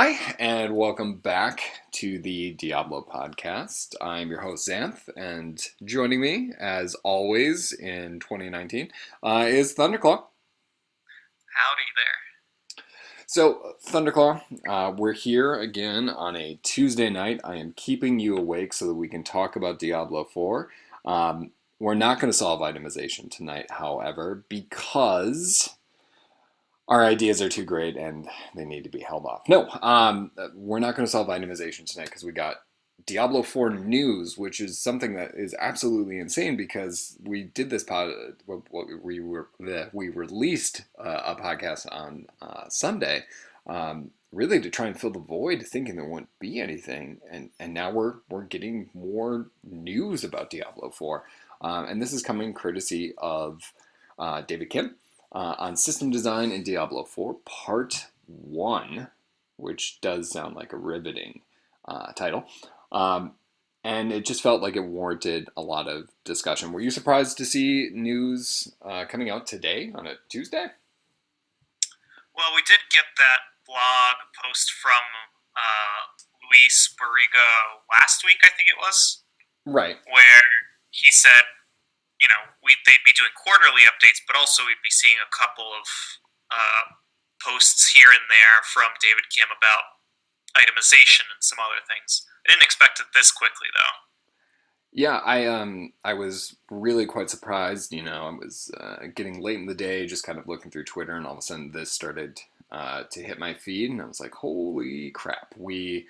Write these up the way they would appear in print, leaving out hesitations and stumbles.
Hi, and welcome back to the Diablo Podcast. I'm your host, Xanth, and joining me, as always, in 2019, is Thunderclaww. Howdy there. So, Thunderclaww, we're here again on a Tuesday night. I am keeping you awake so that we can talk about Diablo 4. We're not going to solve itemization tonight, however, because our ideas are too great and they need to be held off. No, we're not going to solve itemization tonight because we got Diablo 4 news, which is something that is absolutely insane because we did this we released a podcast on Sunday, really to try and fill the void, thinking there wouldn't be anything, and now we're getting more news about Diablo 4, and this is coming courtesy of David Kim. On System Design in Diablo 4, Part 1, which does sound like a riveting title. And it just felt like it warranted a lot of discussion. Were you surprised to see news coming out today on a Tuesday? Well, we did get that blog post from Luis Barriga last week, I think it was. Right. Where he said, they'd be doing quarterly updates, but also we'd be seeing a couple of posts here and there from David Kim about itemization and some other things. I didn't expect it this quickly, though. Yeah, I was really quite surprised. I was getting late in the day, just kind of looking through Twitter, and all of a sudden this started to hit my feed, and I was like, "Holy crap, we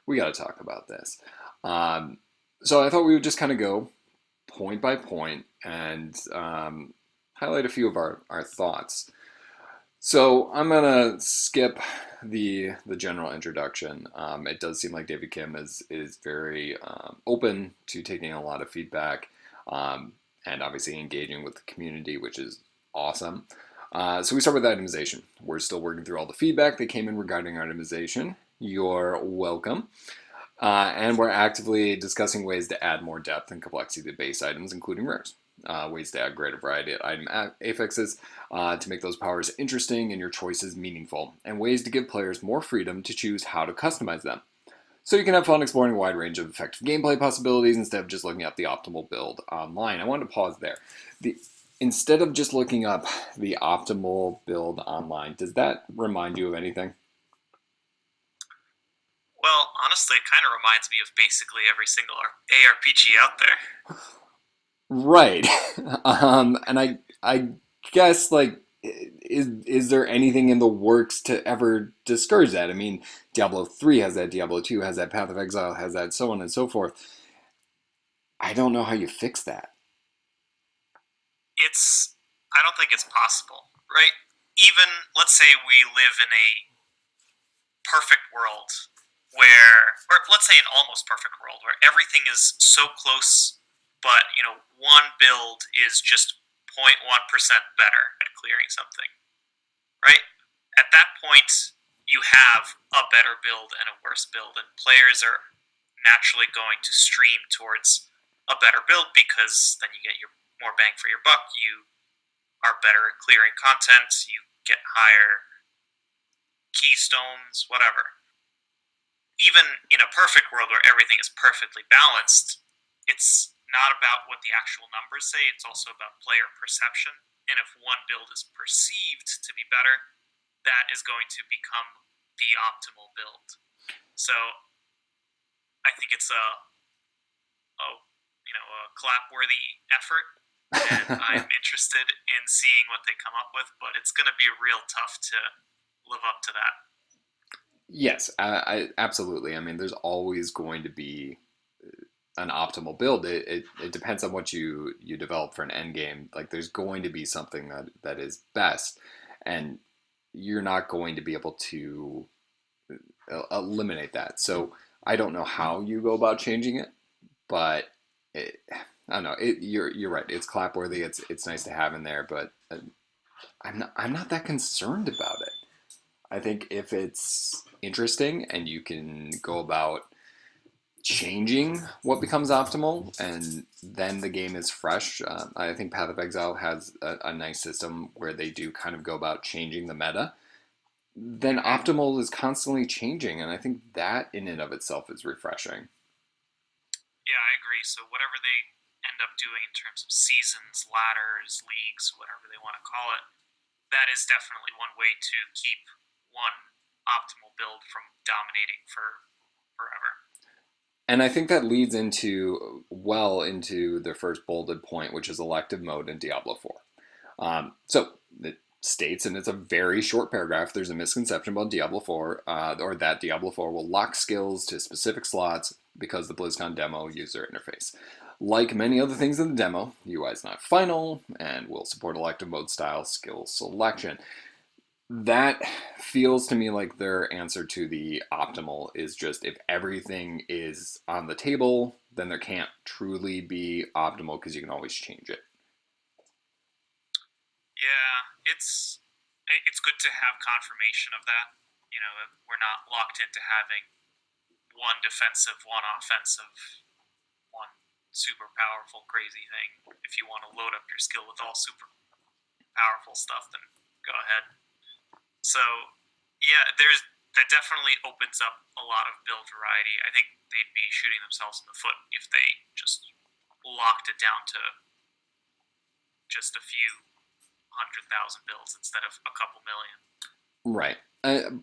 got to talk about this." So I thought we would just kind of go point by point and highlight a few of our thoughts. So I'm gonna skip the general introduction. It does seem like David Kim is very open to taking a lot of feedback, and obviously engaging with the community, which is awesome. So we start with itemization. We're still working through all the feedback that came in regarding itemization. You're welcome. And we're actively discussing ways to add more depth and complexity to base items, including rares. Ways to add greater variety of item affixes to make those powers interesting and your choices meaningful, and ways to give players more freedom to choose how to customize them. So you can have fun exploring a wide range of effective gameplay possibilities instead of just looking up the optimal build online. I wanted to pause there. Instead of just looking up the optimal build online, does that remind you of anything? Well, honestly, it kind of reminds me of basically every single ARPG out there. Right. And I guess, like, is there anything in the works to ever discourage that? I mean, Diablo 3 has that, Diablo 2 has that, Path of Exile has that, so on and so forth. I don't know how you fix that. I don't think it's possible, right? Even, let's say we live in a perfect world or let's say an almost perfect world where everything is so close, but one build is just 0.1% better at clearing something, right? At that point, you have a better build and a worse build, and players are naturally going to stream towards a better build because then you get your more bang for your buck. You are better at clearing content. You get higher keystones, whatever. Even in a perfect world where everything is perfectly balanced, it's not about what the actual numbers say, it's also about player perception. And if one build is perceived to be better, that is going to become the optimal build. So I think it's a clap-worthy effort, and I'm interested in seeing what they come up with, but it's going to be real tough to live up to that. Yes, I absolutely. I mean, there's always going to be an optimal build. It depends on what you develop for an end game. Like, there's going to be something that is best, and you're not going to be able to eliminate that. So I don't know how you go about changing it, but I don't know. You're right. It's clapworthy. It's nice to have in there, but I'm not that concerned about it. I think if it's interesting and you can go about changing what becomes optimal and then the game is fresh, I think Path of Exile has a nice system where they do kind of go about changing the meta. then optimal is constantly changing, and I think that in and of itself is refreshing. Yeah, I agree. So whatever they end up doing in terms of seasons, ladders, leagues, whatever they want to call it, that is definitely one way to keep one optimal build from dominating for forever. And I think that leads into well into the first bolded point, which is elective mode in Diablo 4. So it states, and it's a very short paragraph, there's a misconception about Diablo 4, or that Diablo 4 will lock skills to specific slots because the BlizzCon demo user interface. Like many other things in the demo, UI is not final and will support elective mode style skill selection. That feels to me like their answer to the optimal is just if everything is on the table, then there can't truly be optimal because you can always change it. Yeah, it's good to have confirmation of that. You know, we're not locked into having one defensive, one offensive, one super powerful crazy thing. If you want to load up your skill with all super powerful stuff, then go ahead. So yeah, there's that definitely opens up a lot of build variety. I think they'd be shooting themselves in the foot if they just locked it down to just a few 100,000 builds instead of a couple million. Right.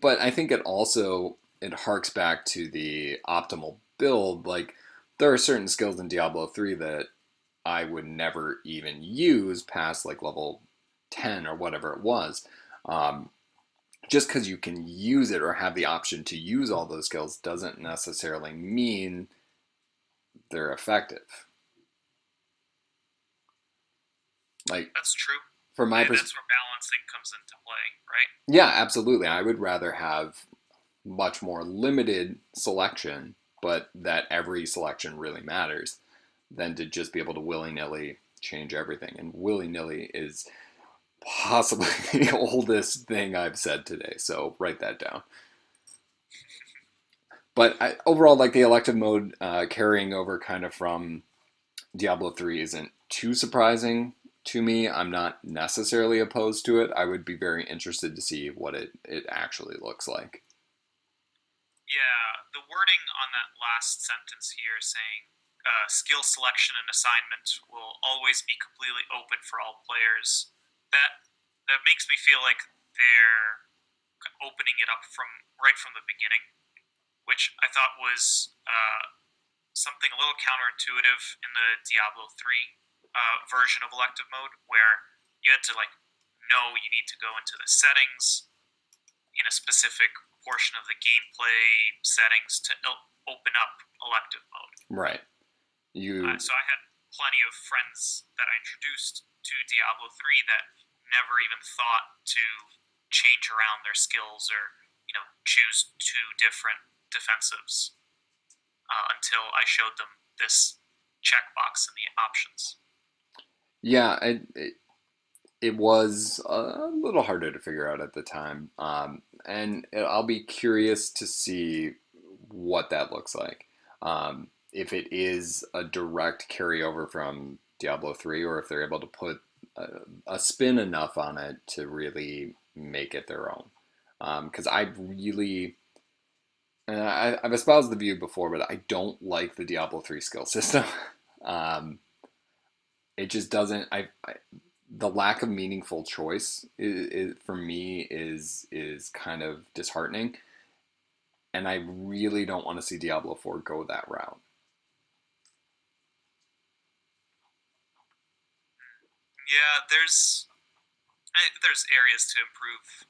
But I think it harks back to the optimal build. Like there are certain skills in Diablo 3 that I would never even use past like level 10 or whatever it was. Um, just because you can use it or have the option to use all those skills doesn't necessarily mean they're effective. Like That's true. from my That's perspective, where balancing comes into play, right? yeah, absolutely. I would rather have much more limited selection, but that every selection really matters, than to just be able to willy nilly change everything. And willy nilly is possibly the oldest thing I've said today, so write that down. But overall, like the elective mode carrying over kind of from Diablo 3 isn't too surprising to me. I'm not necessarily opposed to it. I would be very interested to see what it actually looks like. Yeah, the wording on that last sentence here saying skill selection and assignment will always be completely open for all players. That that makes me feel like they're opening it up from right from the beginning, which I thought was something a little counterintuitive in the Diablo 3 version of elective mode, where you had to like know you need to go into the settings in a specific portion of the gameplay settings to open up elective mode. Right. You So I had plenty of friends that I introduced to Diablo 3 that never even thought to change around their skills or, choose two different defensives until I showed them this checkbox in the options. yeah, it was a little harder to figure out at the time. And I'll be curious to see what that looks like. If it is a direct carryover from Diablo 3 or if they're able to put a spin enough on it to really make it their own. Because I've espoused the view before, but I don't like the Diablo 3 skill system. um, it just doesn't. The lack of meaningful choice for me is kind of disheartening, and I really don't want to see Diablo 4 go that route. Yeah, there's areas to improve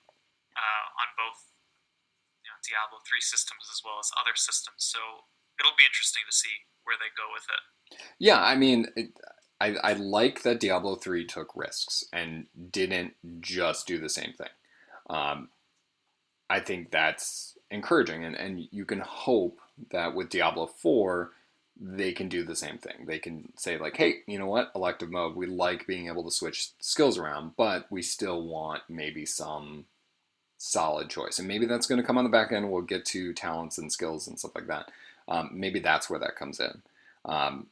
on both Diablo 3 systems as well as other systems. So it'll be interesting to see where they go with it. Yeah, I mean, I like that Diablo 3 took risks and didn't just do the same thing. Um, I think that's encouraging, and you can hope that with Diablo 4, they can do the same thing. They can say, like, hey, you know what, elective mode, we like being able to switch skills around, but we still want maybe some solid choice. And maybe that's going to come on the back end. We'll get to talents and skills and stuff like that. Maybe that's where that comes in. Um,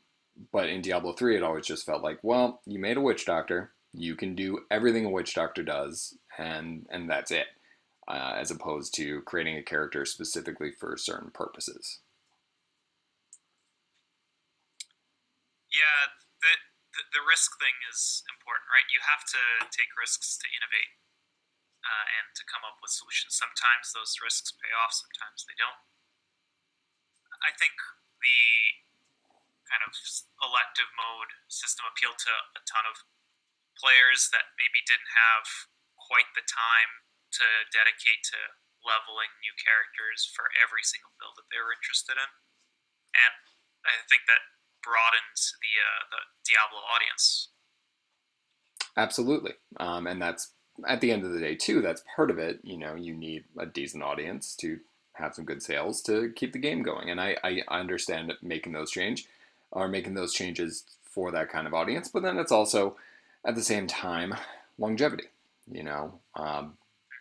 but in Diablo 3, it always just felt like, well, you made a witch doctor. You can do everything a witch doctor does, and that's it. as opposed to creating a character specifically for certain purposes. Yeah, the risk thing is important, right? You have to take risks to innovate and to come up with solutions. Sometimes those risks pay off, sometimes they don't. I think the kind of elective mode system appealed to a ton of players that maybe didn't have quite the time to dedicate to leveling new characters for every single build that they were interested in, and I think that broadens the Diablo audience. Absolutely. And that's at the end of the day too. That's part of it. You need a decent audience to have some good sales to keep the game going. And I understand making those changes for that kind of audience. But then it's also at the same time longevity. You know,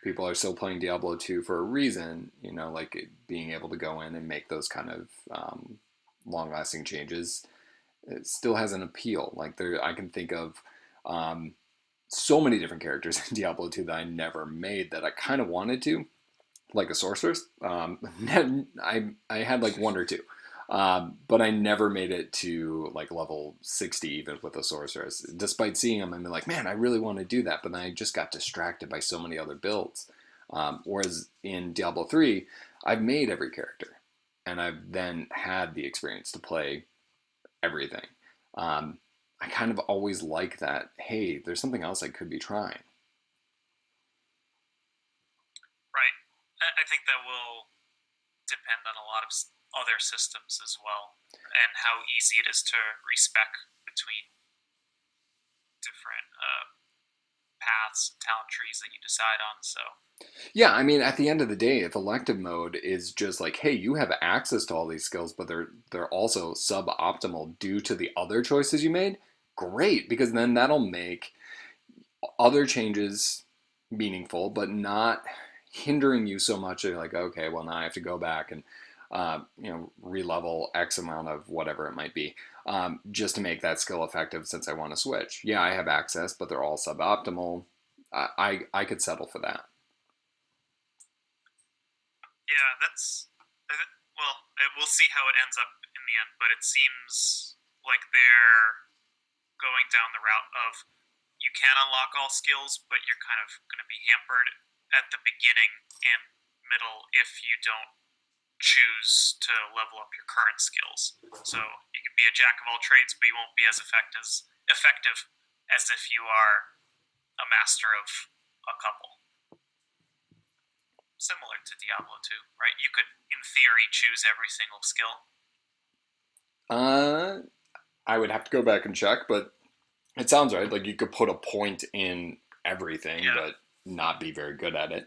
people are still playing Diablo 2 for a reason. Like being able to go in and make those kind of long-lasting changes. It still has an appeal. I can think of so many different characters in Diablo 2 that I never made that I kind of wanted to, like a sorceress. I had like one or two, but I never made it to like level 60 even with a sorceress. Despite seeing them, I'm like, man, I really want to do that, but then I just got distracted by so many other builds. Whereas in Diablo 3, I've made every character, and I've then had the experience to play everything. I kind of always like that. Hey, there's something else I could be trying. Right. I think that will depend on a lot of other systems as well, and how easy it is to respec between different paths and talent trees that you decide on. So Yeah, I mean, at the end of the day, if elective mode is just like, hey, you have access to all these skills, but they're also suboptimal due to the other choices you made, great, because then that'll make other changes meaningful, but not hindering you so much. You're like, okay, well now I have to go back and re-level X amount of whatever it might be, just to make that skill effective since I want to switch. Yeah, I have access, but they're all suboptimal. I could settle for that. yeah, that's well, we'll see how it ends up in the end. But it seems like they're going down the route of you can unlock all skills, but you're kind of going to be hampered at the beginning and middle if you don't choose to level up your current skills. So you can be a jack of all trades, but you won't be as effective as if you are a master of a couple. Similar to Diablo 2, right? You could, in theory, choose every single skill. I would have to go back and check, but it sounds right. Like you could put a point in everything, Yeah. but not be very good at it.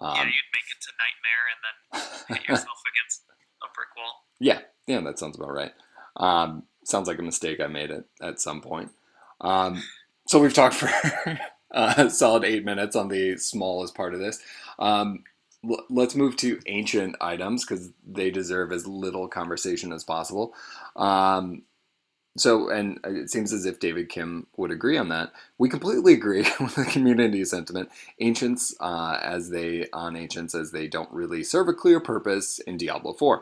Yeah, you'd make it to Nightmare and then hit yourself against a brick wall. Yeah, that sounds about right. Sounds like a mistake I made at some point. So we've talked for a solid 8 minutes on the smallest part of this. Let's move to ancient items because they deserve as little conversation as possible. And it seems as if David Kim would agree on that. We completely agree with the community sentiment. Ancients, as they don't really serve a clear purpose in Diablo 4.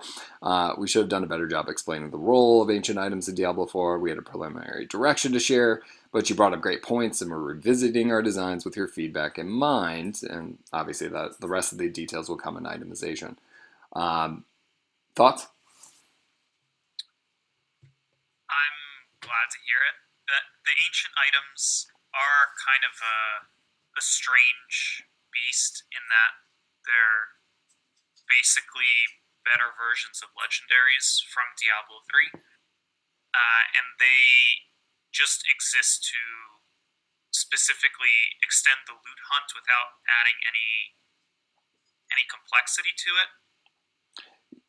We should have done a better job explaining the role of ancient items in Diablo 4. We had a preliminary direction to share, but you brought up great points, and we're revisiting our designs with your feedback in mind. And obviously, the rest of the details will come in itemization. Thoughts? I'm glad to hear it. The ancient items are kind of a strange beast in that they're basically better versions of legendaries from Diablo 3. And they just exist to specifically extend the loot hunt without adding any complexity to it.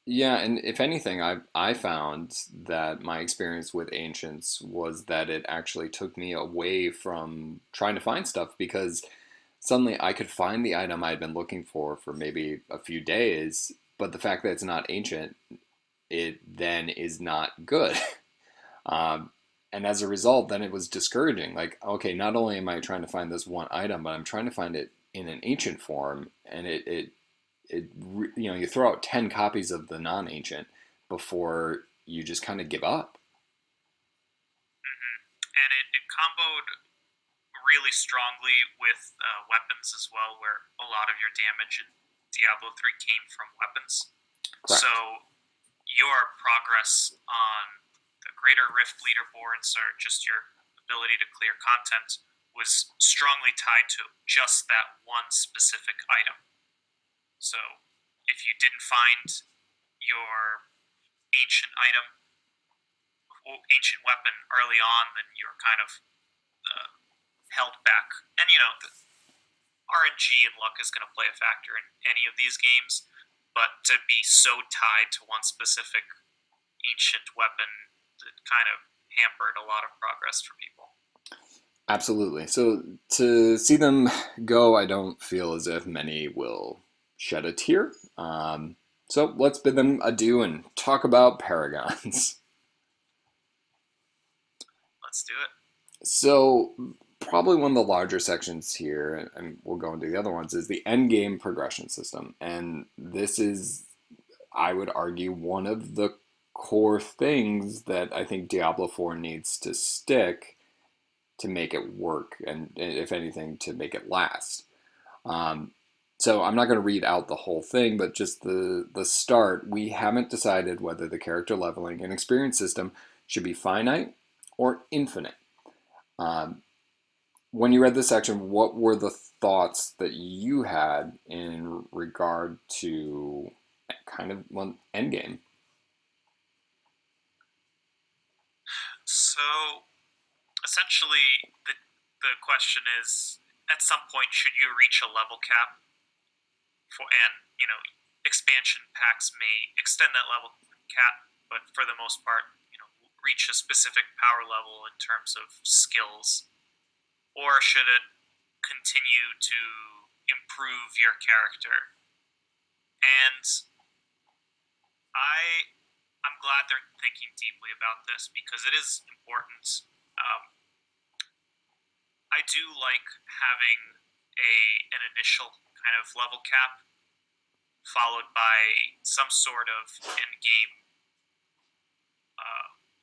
Yeah, and if anything, I found that my experience with Ancients was that it actually took me away from trying to find stuff because suddenly I could find the item I'd been looking for maybe a few days, but the fact that it's not ancient, it then is not good. And as a result, then it was discouraging. Like, okay, not only am I trying to find this one item, but I'm trying to find it in an ancient form, and you throw out 10 copies of the non-ancient before you just kind of give up. Hmm. And it comboed really strongly with weapons as well, where a lot of your damage in Diablo 3 came from weapons. Correct. So your progress on the Greater Rift leaderboards or just your ability to clear content was strongly tied to just that one specific item. So if you didn't find your ancient item, ancient weapon early on, then you're kind of held back. And the RNG and luck is going to play a factor in any of these games, but to be so tied to one specific ancient weapon, it kind of hampered a lot of progress for people. Absolutely. So to see them go, I don't feel as if many will shed a tear. So let's bid them adieu and talk about paragons. Let's do it. So probably one of the larger sections here, and we'll go into the other ones, is the endgame progression system. And this is, I would argue, one of the core things that I think Diablo 4 needs to stick to make it work, and if anything, to make it last. Um, so I'm not going to read out the whole thing, but just the start. We haven't decided whether the character leveling and experience system should be finite or infinite. Um, when you read this section, what were the thoughts that you had in regard to kind of endgame? So essentially, the question is: at some point, should you reach a level cap? And expansion packs may extend that level cap, but for the most part, reach a specific power level in terms of skills, or should it continue to improve your character? And I I'm glad they're thinking deeply about this because it is important. Um, I do like having an initial kind of level cap followed by some sort of end game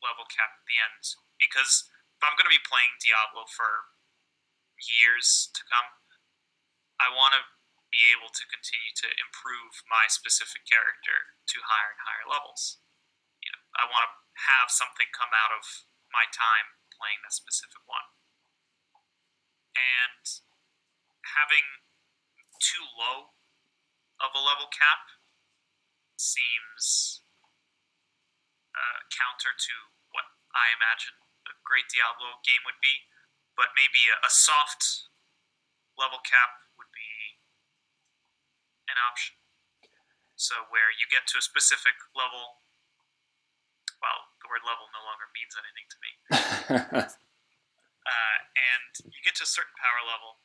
level cap at the end because if I'm going to be playing Diablo for years to come, I want to be able to continue to improve my specific character to higher and higher levels. I want to have something come out of my time playing that specific one. And having too low of a level cap seems counter to what I imagine a great Diablo game would be. But maybe a soft level cap would be an option. So where you get to a specific level, well, the word level no longer means anything to me. And you get to a certain power level,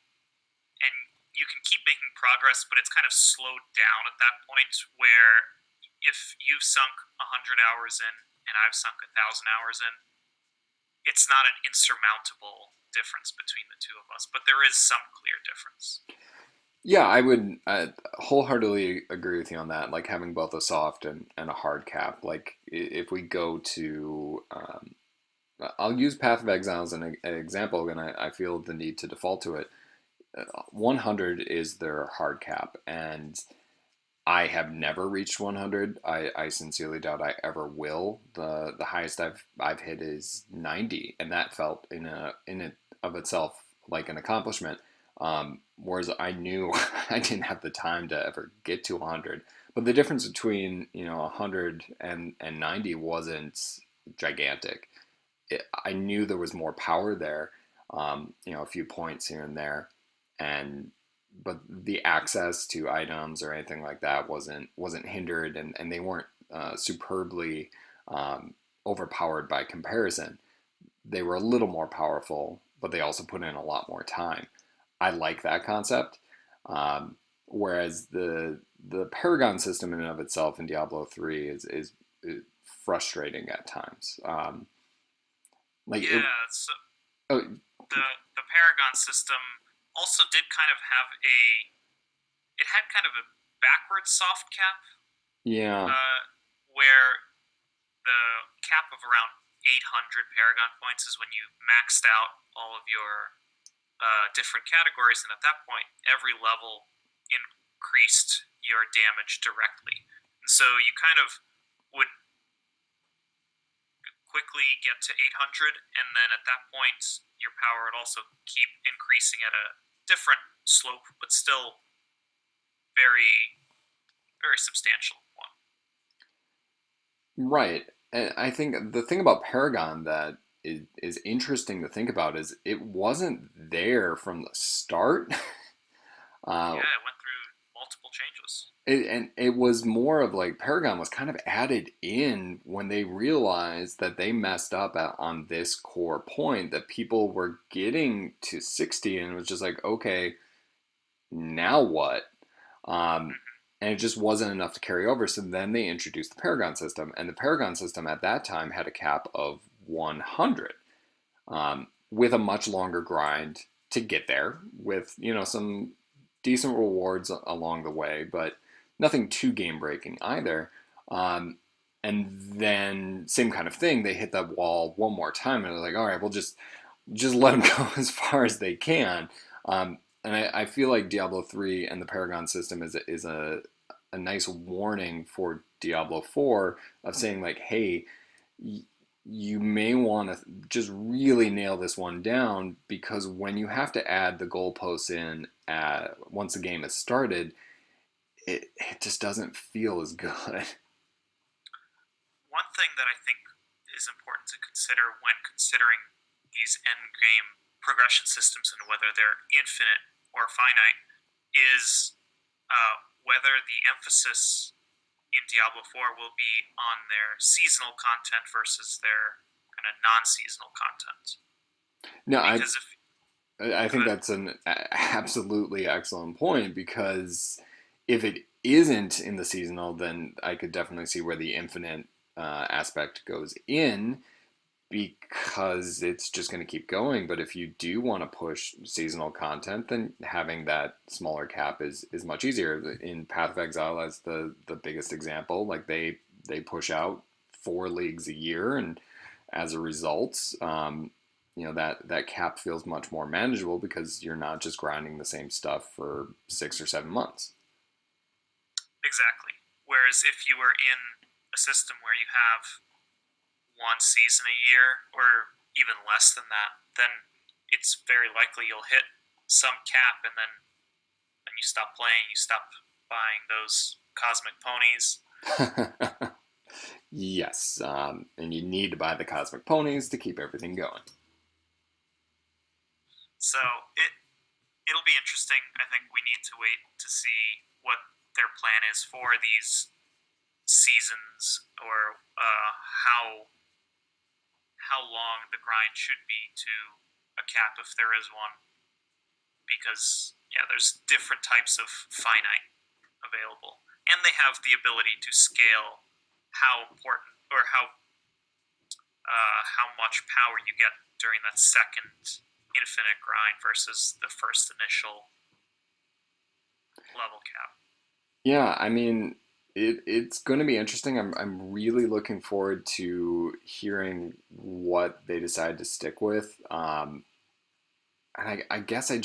and you can keep making progress, but it's kind of slowed down at that point. Where if you've sunk 100 hours in, and I've sunk 1,000 hours in, it's not an insurmountable difference between the two of us, but there is some clear difference. Yeah, I would wholeheartedly agree with you on that. Like having both a soft and a hard cap. Like if we go to, I'll use Path of Exile as an example, and I feel the need to default to it. 100 is their hard cap, and I have never reached 100. I sincerely doubt I ever will. The highest I've hit is 90, and that felt in it of itself like an accomplishment. Whereas I knew I didn't have the time to ever get to 100. But the difference between 100 and 90 wasn't gigantic. I knew there was more power there. A few points here and there, and but the access to items or anything like that wasn't hindered, and they weren't superbly overpowered by comparison. They were a little more powerful, but they also put in a lot more time. I like that concept. Whereas the Paragon system in and of itself in Diablo 3 is frustrating at times. Like it, Yeah, so oh, the Paragon system also did kind of have it had kind of a backwards soft cap, Yeah. uh, where the cap of around 800 Paragon points is when you maxed out all of your different categories, and at that point, every level increased your damage directly. And so you kind of would quickly get to 800, and then at that point, your power would also keep increasing at a different slope, but still very, very substantial one. Right. And I think the thing about Paragon that is interesting to think about is it wasn't there from the start. uh, Yeah, it went through multiple changes. and it was more of like Paragon was kind of added in when they realized that they messed up on this core point that people were getting to 60 and it was just like, okay, now what? Um, and it just wasn't enough to carry over. So then they introduced the Paragon system, and the Paragon system at that time had a cap of 100, with a much longer grind to get there, with some decent rewards along the way, but nothing too game breaking either. And then same kind of thing, they hit that wall one more time, and they're like, all right, we'll just let them go as far as they can. And I feel like Diablo 3 and the Paragon system is a nice warning for Diablo 4 of saying like, hey, you may want to just really nail this one down, because when you have to add the goalposts in once the game has started, it just doesn't feel as good. One thing that I think is important to consider when considering these end game progression systems and whether they're infinite or finite is whether the emphasis in Diablo 4 will be on their seasonal content versus their kind of non-seasonal content. No, Because if I think uh, that's an absolutely excellent point, because if it isn't in the seasonal, then I could definitely see where the infinite aspect goes in, because it's just going to keep going. But if you do want to push seasonal content, then having that smaller cap is much easier. In Path of Exile, as the biggest example, like they push out 4 leagues a year, and as a result, that cap feels much more manageable because you're not just grinding the same stuff for 6 or 7 months. exactly. Whereas if you were in a system where you have one season a year or even less than that, then it's very likely you'll hit some cap and then you stop playing, you stop buying those cosmic ponies. Yes, and you need to buy the cosmic ponies to keep everything going. So it'll be interesting. I think we need to wait to see what their plan is for these seasons, or how long the grind should be to a cap if there is one. Because yeah, there's different types of finite available, and they have the ability to scale how important or how much power you get during that second infinite grind versus the first initial level cap. Yeah, I mean, it's going to be interesting. I'm really looking forward to hearing what they decide to stick with. And I guess I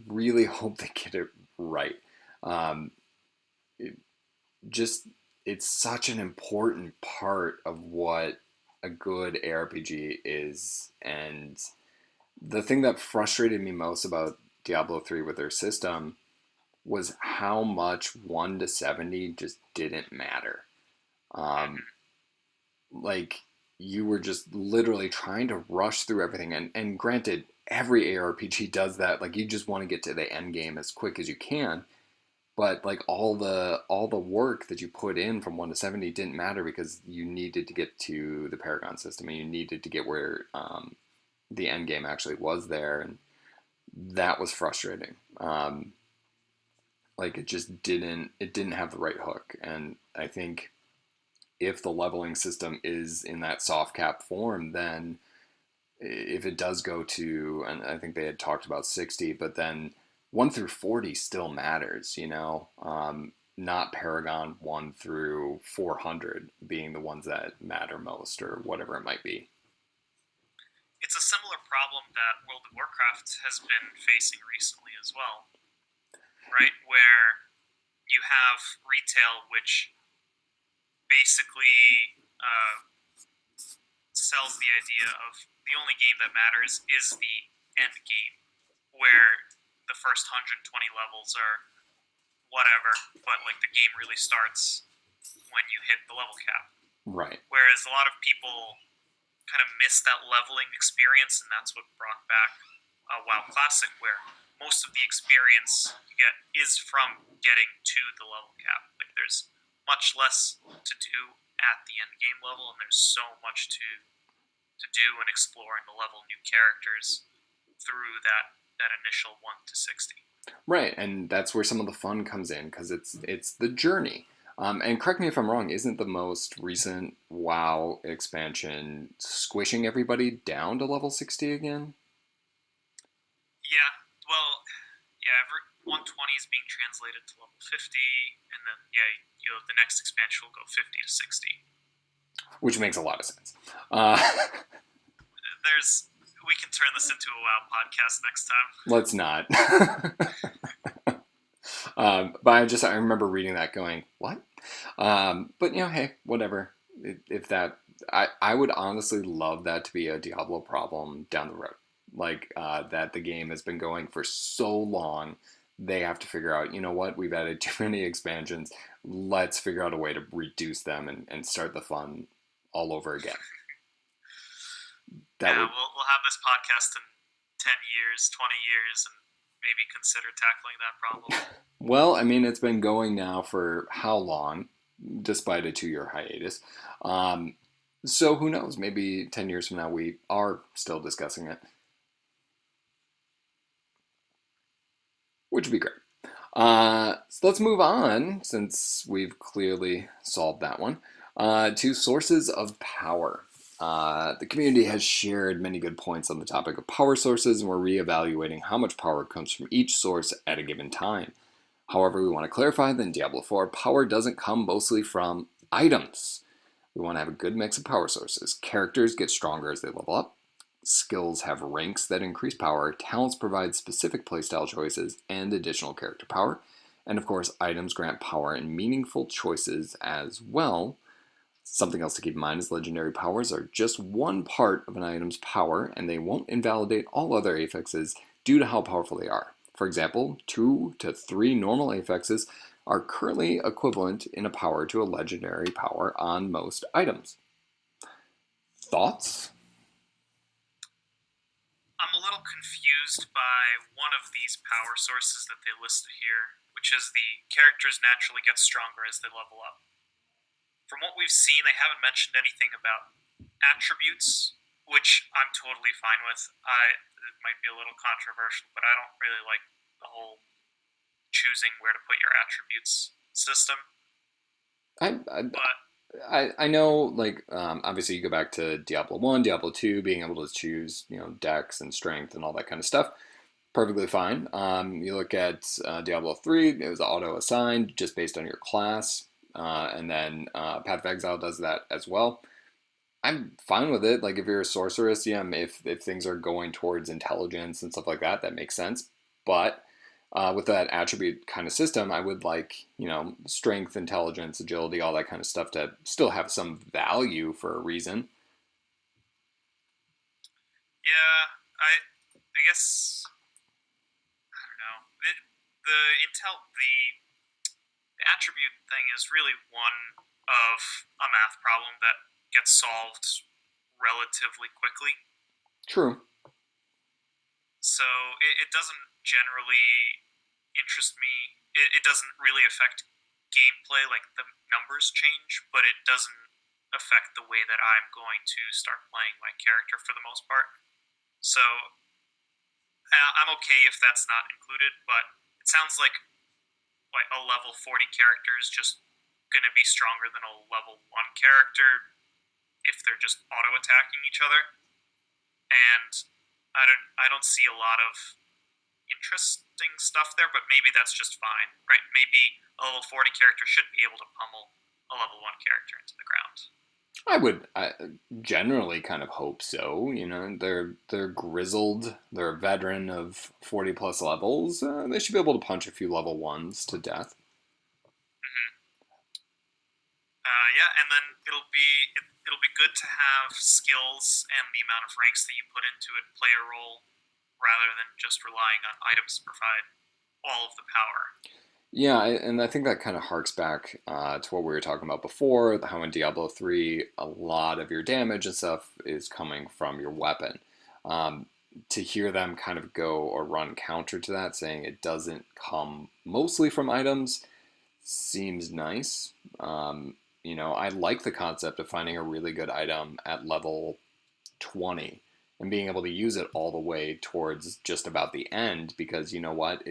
really hope they get it right. Um, it just it's such an important part of what a good ARPG is, and the thing that frustrated me most about Diablo 3 with their system was how much 1 to 70 just didn't matter. Um, like, you were just literally trying to rush through everything, and granted, every ARPG does that. Like, you just want to get to the end game as quick as you can, but like all the work that you put in from 1 to 70 didn't matter, because you needed to get to the Paragon system, and you needed to get where the end game actually was there, and that was frustrating. Like, it didn't have the right hook, and I think if the leveling system is in that soft cap form, then if it does go to, and I think they had talked about 60, but then 1 through 40 still matters, not Paragon 1 through 400 being the ones that matter most or whatever it might be. It's a similar problem that World of Warcraft has been facing recently as well, right? Where you have retail, which basically sells the idea of the only game that matters is the end game, where the first 120 levels are whatever, but like the game really starts when you hit the level cap. Right. Whereas a lot of people kind of miss that leveling experience, and that's what brought back WoW Classic, where most of the experience you get is from getting to the level cap. Like there's much less to do at the end game level, and there's so much to do and explore and to level new characters through that initial 1 to 60. Right, and that's where some of the fun comes in because it's the journey. And correct me if I'm wrong, isn't the most recent WoW expansion squishing everybody down to level 60 again? Yeah, well, yeah, every 120 is being translated to level 50, and then, yeah, the next expansion will go 50 to 60. Which makes a lot of sense. We can turn this into a WoW podcast next time. Let's not. But I remember reading that going, what? But hey, whatever. If that, I would honestly love that to be a Diablo problem down the road. Like that the game has been going for so long, they have to figure out, what, we've added too many expansions. Let's figure out a way to reduce them and start the fun all over again. We'll have this podcast in 10 years, 20 years, and maybe consider tackling that problem. Well, I mean, it's been going now for how long, despite a 2-year hiatus. So who knows? Maybe 10 years from now, we are still discussing it. Which would be great. So let's move on, since we've clearly solved that one, to sources of power. The community has shared many good points on the topic of power sources, and we're reevaluating how much power comes from each source at a given time. However, we want to clarify that in Diablo 4, power doesn't come mostly from items. We want to have a good mix of power sources. Characters get stronger as they level up. Skills have ranks that increase power. Talents provide specific playstyle choices and additional character power. And of course, items grant power in meaningful choices as well. Something else to keep in mind is legendary powers are just one part of an item's power, and they won't invalidate all other affixes due to how powerful they are. For example, 2 to 3 normal affixes are currently equivalent in a power to a legendary power on most items. Thoughts? I'm a little confused by one of these power sources that they listed here, which is the characters naturally get stronger as they level up. From what we've seen, they haven't mentioned anything about attributes, which I'm totally fine with. It might be a little controversial, but I don't really like the whole choosing where to put your attributes system. I know, like, obviously you go back to Diablo 1, Diablo 2, being able to choose, dex and strength and all that kind of stuff. Perfectly fine. You look at Diablo 3, it was auto-assigned just based on your class. And then Path of Exile does that as well. I'm fine with it. Like if you're a sorceress, yeah, if things are going towards intelligence and stuff like that, that makes sense. But with that attribute kind of system, I would like, strength, intelligence, agility, all that kind of stuff to still have some value for a reason. Yeah, I guess I don't know. The attribute thing is really one of a math problem that gets solved relatively quickly. True. So it doesn't generally interest me. It doesn't really affect gameplay, like the numbers change, but it doesn't affect the way that I'm going to start playing my character for the most part. So I'm okay if that's not included, but it sounds like a level 40 character is just going to be stronger than a level 1 character if they're just auto attacking each other. And I don't see a lot of interesting stuff there, but maybe that's just fine, right? Maybe a level 40 character should be able to pummel a level 1 character into the ground. I generally kind of hope so. They're grizzled. They're a veteran of 40 plus levels. They should be able to punch a few level ones to death. Yeah, and then it'll be good to have skills and the amount of ranks that you put into it play a role rather than just relying on items to provide all of the power. Yeah, and I think that kind of harks back to what we were talking about before, how in Diablo 3, a lot of your damage and stuff is coming from your weapon. Um, to hear them kind of go or run counter to that, saying it doesn't come mostly from items, seems nice. I like the concept of finding a really good item at level 20 and being able to use it all the way towards just about the end, because you know what,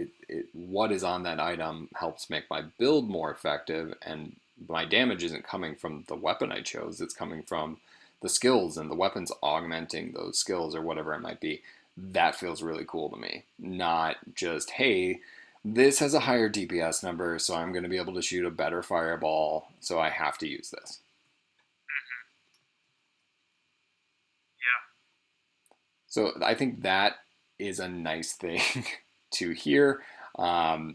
what is on that item helps make my build more effective, and my damage isn't coming from the weapon I chose, it's coming from the skills, and the weapons augmenting those skills or whatever it might be. That feels really cool to me, not just, hey, this has a higher DPS number, so I'm going to be able to shoot a better fireball, so I have to use this. Yeah. So I think that is a nice thing to hear. How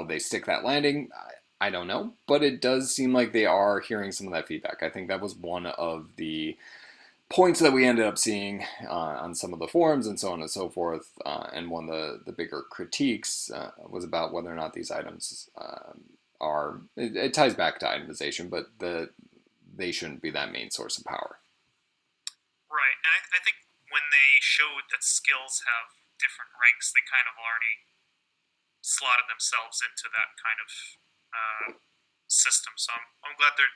they stick that landing, I don't know, but it does seem like they are hearing some of that feedback. I think that was one of the points that we ended up seeing on some of the forums and so on and so forth. And one of the bigger critiques was about whether or not these items are. It ties back to itemization, but they shouldn't be that main source of power. Right, and I think when they showed that skills have different ranks, they kind of already slotted themselves into that kind of system. So I'm glad they're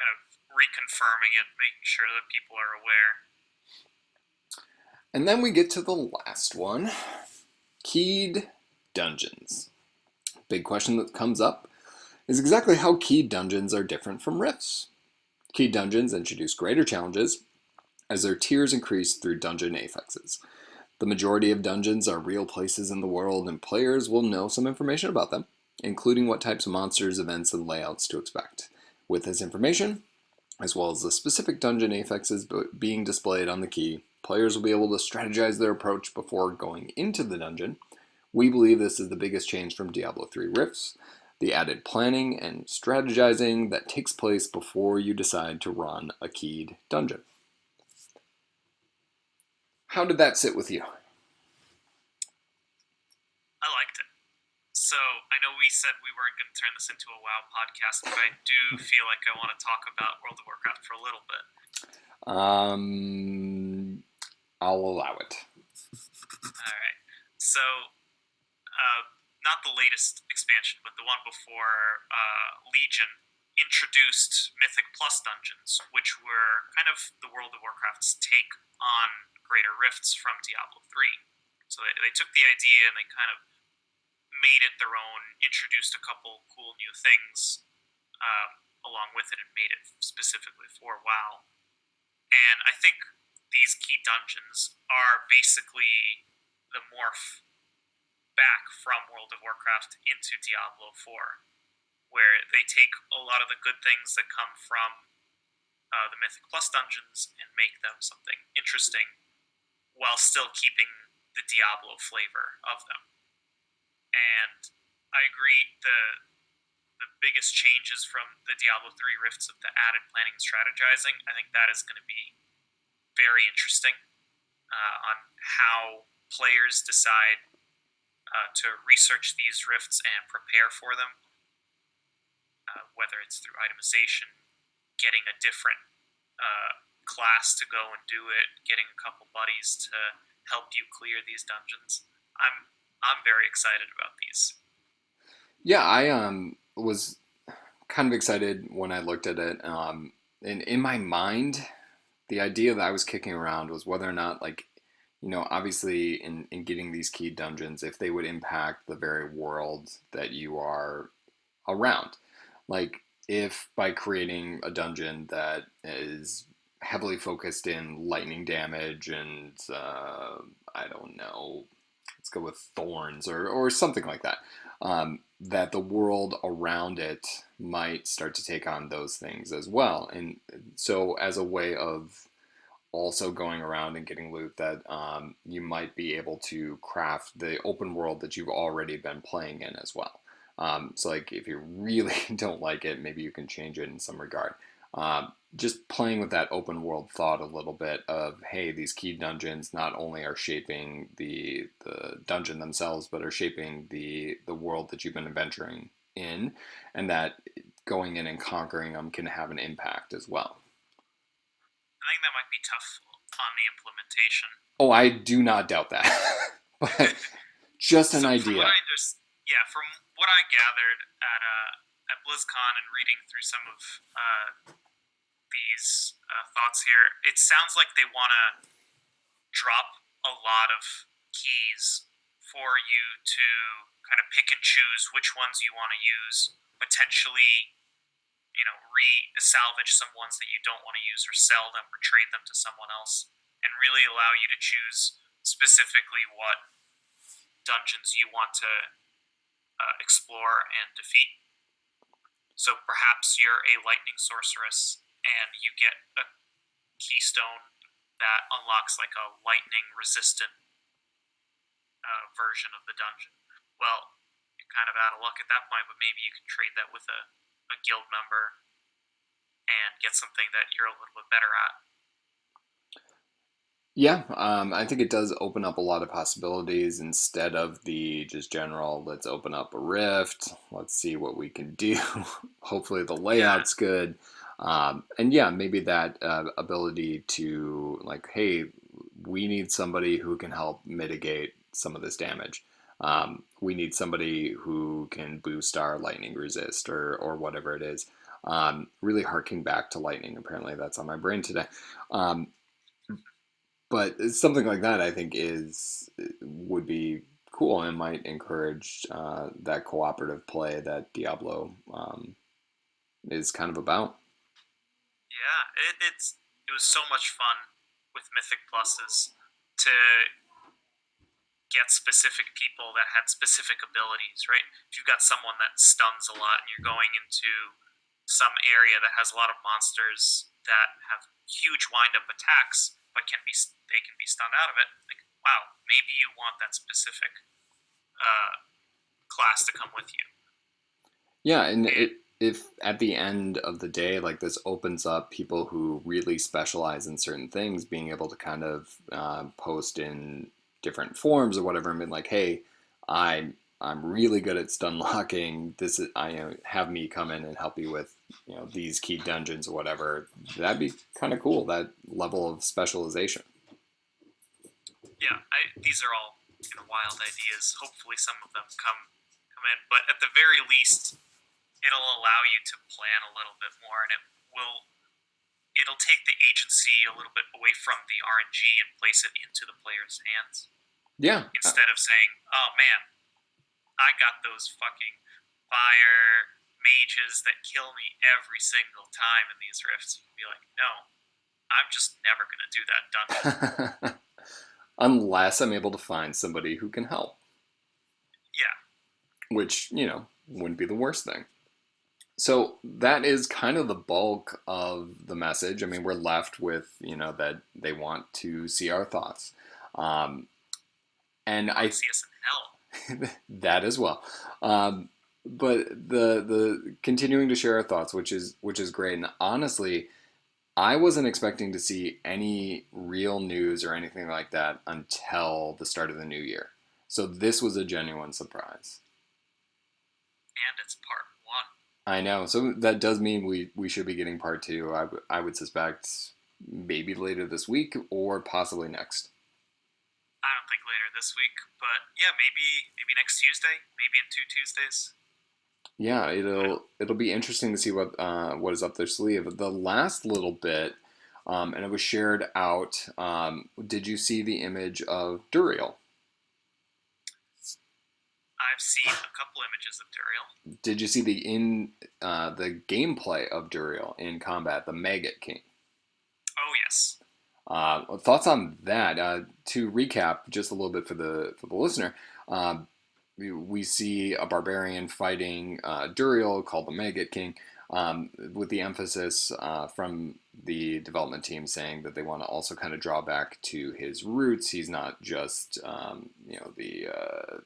kind of reconfirming it, making sure that people are aware. And then we get to the last one, keyed dungeons. Big question that comes up is exactly how keyed dungeons are different from rifts. Keyed dungeons introduce greater challenges as their tiers increase through dungeon affixes. The majority of dungeons are real places in the world, and players will know some information about them, including what types of monsters, events, and layouts to expect. With this information, as well as the specific dungeon affixes being displayed on the key, players will be able to strategize their approach before going into the dungeon. We believe this is the biggest change from Diablo 3 Rifts, the added planning and strategizing that takes place before you decide to run a keyed dungeon. How did that sit with you? I liked it. So I know we said we weren't going to turn this into a WoW podcast, but I do feel like I want to talk about World of Warcraft for a little bit. I'll allow it. All right. So, not the latest expansion, but the one before, Legion introduced Mythic Plus dungeons, which were kind of the World of Warcraft's take on Greater Rifts from Diablo 3. So they took the idea and they kind of made it their own, introduced a couple cool new things along with it, and made it specifically for WoW. And I think these key dungeons are basically the morph back from World of Warcraft into Diablo 4, where they take a lot of the good things that come from the Mythic Plus dungeons and make them something interesting while still keeping the Diablo flavor of them. And I agree, the biggest changes from the Diablo 3 Rifts of the added planning and strategizing, I think that is going to be very interesting on how players decide to research these rifts and prepare for them, whether it's through itemization, getting a different class to go and do it, getting a couple buddies to help you clear these dungeons. I'm very excited about these. Yeah, I was kind of excited when I looked at it. In my mind, the idea that I was kicking around was whether or not, like, obviously in getting these key dungeons, if they would impact the very world that you are around. Like, if by creating a dungeon that is heavily focused in lightning damage and I don't know, let's go with thorns or something like that. That the world around it might start to take on those things as well. And so, as a way of also going around and getting loot, that you might be able to craft the open world that you've already been playing in as well. So, like, if you really don't like it, maybe you can change it in some regard. Just playing with that open world thought a little bit of, hey, these key dungeons not only are shaping the dungeon themselves, but are shaping the world that you've been adventuring in, and that going in and conquering them can have an impact as well. I think that might be tough on the implementation. Oh, I do not doubt that. But just an So idea. from what I gathered at BlizzCon and reading through some of these thoughts here, it sounds like they want to drop a lot of keys for you to kind of pick and choose which ones you want to use, potentially, salvage some ones that you don't want to use or sell them or trade them to someone else, and really allow you to choose specifically what dungeons you want to explore and defeat. So perhaps you're a lightning sorceress and you get a keystone that unlocks like a lightning resistant version of the dungeon. Well, you're kind of out of luck at that point, but maybe you can trade that with a guild member and get something that you're a little bit better at. Yeah, I think it does open up a lot of possibilities instead of the just general, let's open up a rift, let's see what we can do. Hopefully the Yeah, layout's good. And yeah, maybe that ability to, like, hey, we need somebody who can help mitigate some of this damage. We need somebody who can boost our lightning resist or whatever it is. Really harking back to lightning. Apparently that's on my brain today. Um, but something like that, I think, is would be cool and might encourage that cooperative play that Diablo is kind of about. yeah. It was so much fun with Mythic Pluses to get specific people that had specific abilities, right? If you've got someone that stuns a lot and you're going into some area that has a lot of monsters that have huge wind up attacks, but they can be stunned out of it. Like, wow, maybe you want that specific class to come with you. Yeah, and And if at the end of the day, like, this opens up people who really specialize in certain things, being able to kind of post in different forms or whatever, and be like, hey, I'm really good at stun locking. This is have me come in and help you with these key dungeons or whatever. That'd be kind of cool. That level of specialization. yeah, these are all wild ideas. Hopefully, some of them come in, but at the very least, it'll allow you to plan a little bit more, and it'll take the agency a little bit away from the RNG and place it into the player's hands Yeah, instead of saying, "Oh man, I got those fucking fire mages that kill me every single time in these rifts." You can be like, "No, I'm just never gonna do that dungeon." unless I'm able to find somebody who can help, Yeah, which wouldn't be the worst thing. So that is kind of the bulk of the message. I mean, we're left with, that they want to see our thoughts. Um, and I want I to see us in hell. that as well. But the continuing to share our thoughts, which is great. And honestly, I wasn't expecting to see any real news or anything like that until the start of the new year. So this was a genuine surprise. And it's part one. I know. So that does mean we should be getting part two. I would suspect maybe later this week or possibly next. I don't think later this week, but yeah, maybe next Tuesday, maybe in 2 Tuesdays. Yeah, Who knows? it'll be interesting to see what is up their sleeve. The last little bit, and it was shared out. Did you see the image of Duriel? I've seen a couple images of Duriel. Did you see the gameplay of Duriel in combat, the Maggot King? Oh yes. Thoughts on that? To recap, just a little bit for the listener, um, we see a barbarian fighting Duriel, called the Maggot King, with the emphasis from the development team saying that they want to also kind of draw back to his roots. He's not just the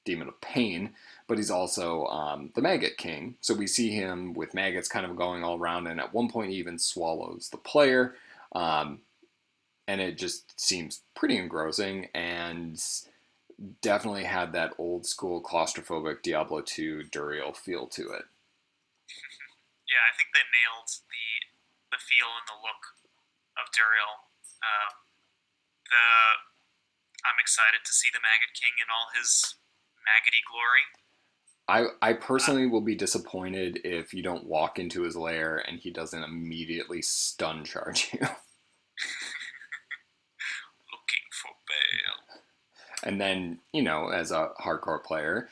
demon of pain, but he's also the Maggot King. So we see him with maggots kind of going all around, and at one point he even swallows the player. Um, and it just seems pretty engrossing and definitely had that old school claustrophobic Diablo 2 Duriel feel to it. Yeah, I think they nailed the feel and the look of Duriel. The I'm excited to see the Maggot King in all his maggoty glory. I personally will be disappointed if you don't walk into his lair and he doesn't immediately stun charge you. Looking for bail. And then, as a hardcore player,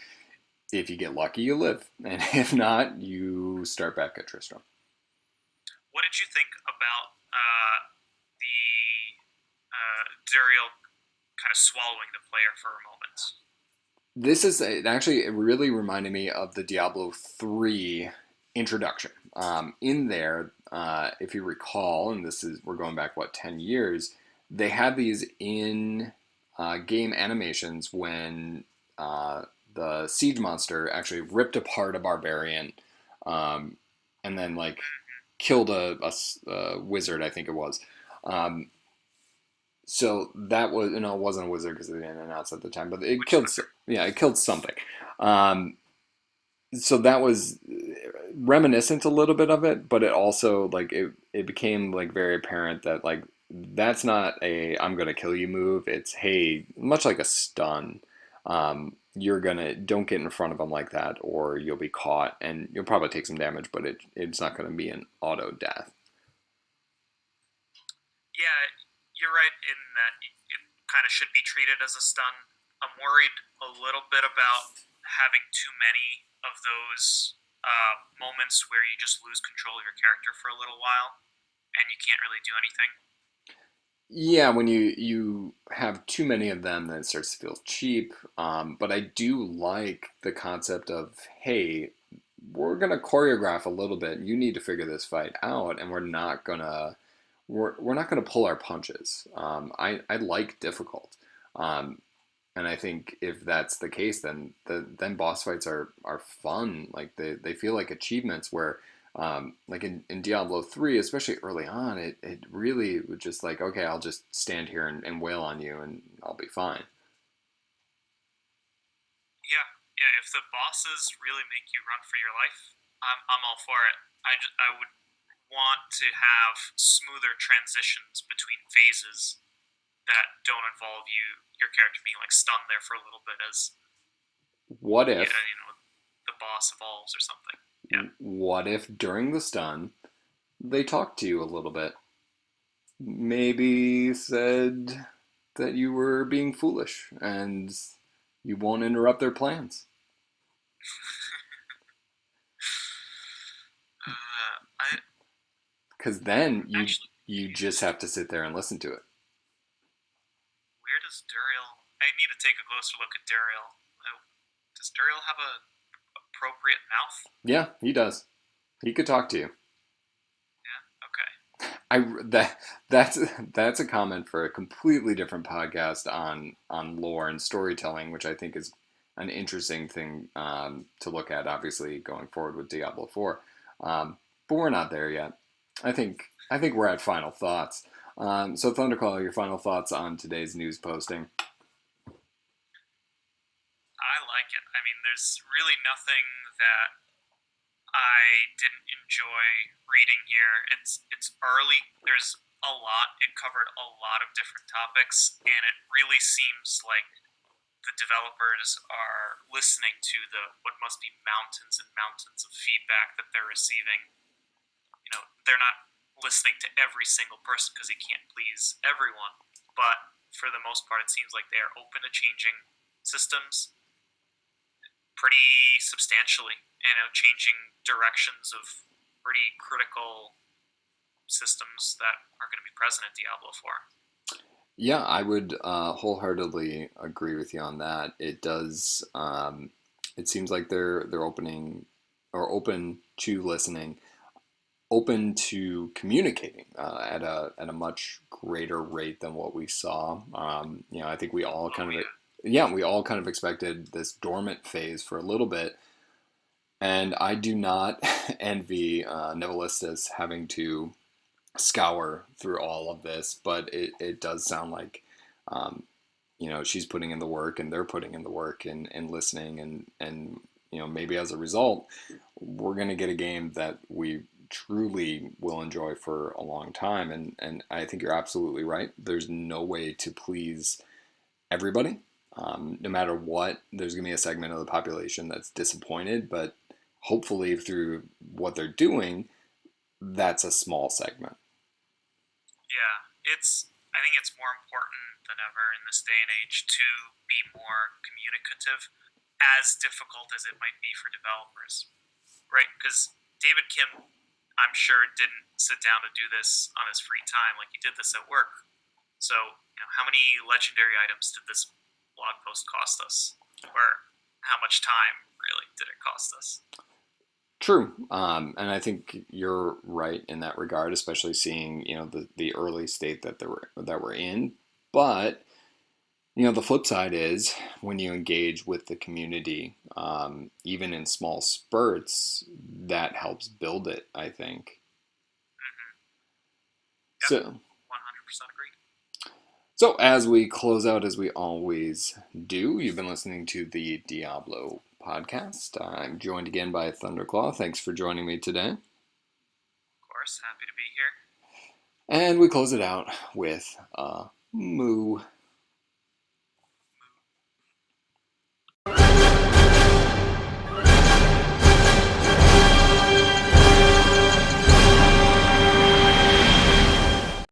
if you get lucky, you live. And if not, you start back at Tristram. What did you think about the Duriel kind of swallowing the player for a moment? It really reminded me of the Diablo 3 introduction. In there, if you recall, and we're going back, 10 years, they had these in game animations when the siege monster actually ripped apart a barbarian, and then killed a wizard, I think it was. So that was, it wasn't a wizard because they didn't announce at the time, but it killed something. So that was reminiscent a little bit of it, but it also it became very apparent that that's not a I'm gonna kill you move. It's, hey, much like a stun. Don't get in front of them like that, or you'll be caught and you'll probably take some damage, but it's not gonna be an auto death. Yeah, you're right in that it kind of should be treated as a stun. I'm worried a little bit about having too many of those moments where you just lose control of your character for a little while and you can't really do anything. Yeah, when you have too many of them, then it starts to feel cheap. But I do like the concept of, hey, we're gonna choreograph a little bit. You need to figure this fight out, and we're not gonna pull our punches. I like difficult, and I think if that's the case, then boss fights are fun. Like they feel like achievements where. In Diablo 3, especially early on, it really was just like, okay, I'll just stand here and wail on you and I'll be fine. Yeah, yeah. If the bosses really make you run for your life, I'm all for it. I would want to have smoother transitions between phases that don't involve your character being stunned there for a little bit as What yeah, if, the boss evolves or something. Yeah. what if during the stun, they talked to you a little bit? Maybe said that you were being foolish and you won't interrupt their plans. I Because then actually you just have to sit there and listen to it. where does Duriel? I need to take a closer look at Duriel. Does Duriel have a appropriate mouth? Yeah, he does. He could talk to you. Yeah. Okay. I that that's a comment for a completely different podcast on lore and storytelling, which I think is an interesting thing to look at. Obviously, going forward with Diablo 4, but we're not there yet. I think we're at final thoughts. So Thunderclaww, your final thoughts on today's news posting? I like it. I mean, there's really nothing that I didn't enjoy reading here. It's early. There's a lot. It covered a lot of different topics, and it really seems like the developers are listening to the what must be mountains and mountains of feedback that they're receiving. They're not listening to every single person because they can't please everyone, but for the most part, it seems like they are open to changing systems pretty substantially, changing directions of pretty critical systems that are going to be present in Diablo 4. Yeah, I would wholeheartedly agree with you on that. It does. It seems like they're opening or open to listening, open to communicating at a much greater rate than what we saw. I think we all Oh kind of yeah, yeah, we all kind of expected this dormant phase for a little bit, and I do not envy Nihilistus having to scour through all of this, but it does sound like she's putting in the work and they're putting in the work and listening and maybe as a result we're going to get a game that we truly will enjoy for a long time, and I think you're absolutely right. There's no way to please everybody. No matter what, there's going to be a segment of the population that's disappointed, but hopefully through what they're doing, that's a small segment. yeah. I think it's more important than ever in this day and age to be more communicative, as difficult as it might be for developers, right? Because David Kim, I'm sure, didn't sit down to do this on his free time like he did this at work. So, how many legendary items did this blog post cost us? Or how much time really did it cost us? True, and I think you're right in that regard, especially seeing the early state that we're in. But the flip side is when you engage with the community, even in small spurts, that helps build it, I think. Mm-hmm. Yep, So, 100% agreed. so as we close out, as we always do, you've been listening to the Diablo Podcast. I'm joined again by Thunderclaww. Thanks for joining me today. Of course, happy to be here. And we close it out with moo.